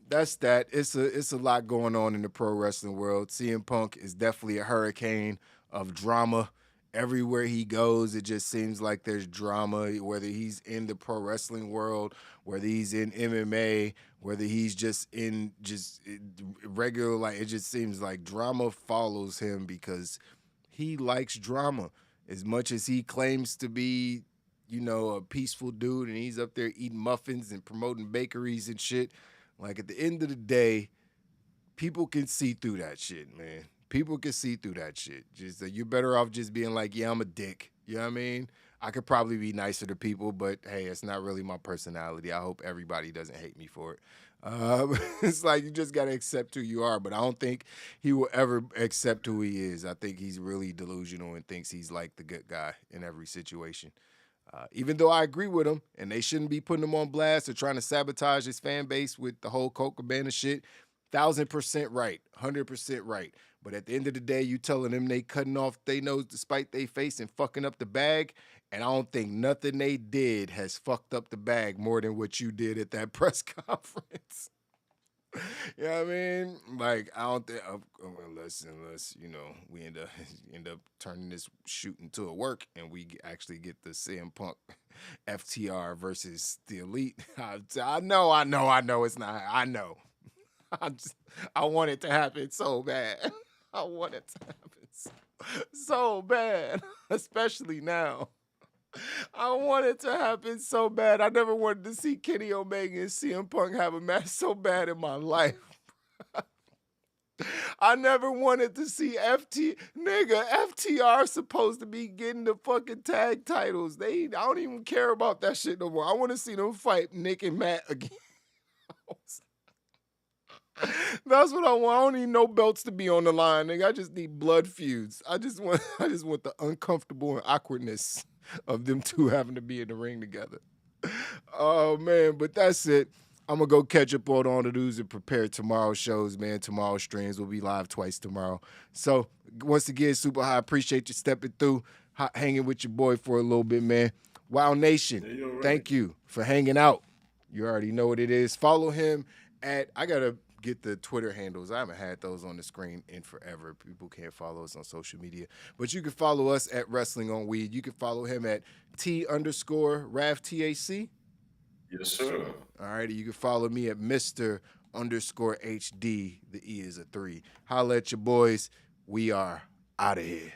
that's that. It's a lot going on in the pro wrestling world. CM Punk is definitely a hurricane of drama. Everywhere he goes, it just seems like there's drama, whether he's in the pro wrestling world, whether he's in MMA, whether he's just in regular, like, it just seems like drama follows him because he likes drama. As much as he claims to be, you know, a peaceful dude and he's up there eating muffins and promoting bakeries and shit. Like, at the end of the day, people can see through that shit, man. People can see through that shit. Just you're better off just being like, yeah, I'm a dick. You know what I mean? I could probably be nicer to people, but hey, it's not really my personality. I hope everybody doesn't hate me for it. It's like you just got to accept who you are, but I don't think he will ever accept who he is. I think he's really delusional and thinks he's like the good guy in every situation. Even though I agree with him, and they shouldn't be putting him on blast or trying to sabotage his fan base with the whole Colt Cabana shit, 1,000% right, 100% right. But at the end of the day, you telling them they cutting off their nose despite their face and fucking up the bag, and I don't think nothing they did has fucked up the bag more than what you did at that press conference. You know what I mean? Like, I don't think, unless you know, we end up turning this shoot into a work and we actually get the CM Punk FTR versus the Elite. I know it's not. I know. I want it to happen so bad. I want it to happen so bad, especially now. I want it to happen so bad. I never wanted to see Kenny Omega and CM Punk have a match so bad in my life. I never wanted to see FTR supposed to be getting the fucking tag titles. I don't even care about that shit no more. I want to see them fight Nick and Matt again. That's what I want. I don't need no belts to be on the line, nigga. I just need blood feuds. I just want the uncomfortable and awkwardness of them two having to be in the ring together. Oh, man, but that's it. I'm going to go catch up on all the news and prepare tomorrow's shows, man. Tomorrow's streams will be live twice tomorrow. So, once again, super high. Appreciate you stepping through, hanging with your boy for a little bit, man. Wow Nation, thank you for hanging out. You already know what it is. Follow him at, I got to get the Twitter handles. I haven't had those on the screen in forever. People can't follow us on social media. But you can follow us at Wrestling on Weed. You can follow him at T_RAFTAC. Yes, sir. All righty. You can follow me at Mr_HD. The E is a 3. Holla at your boys. We are out of here.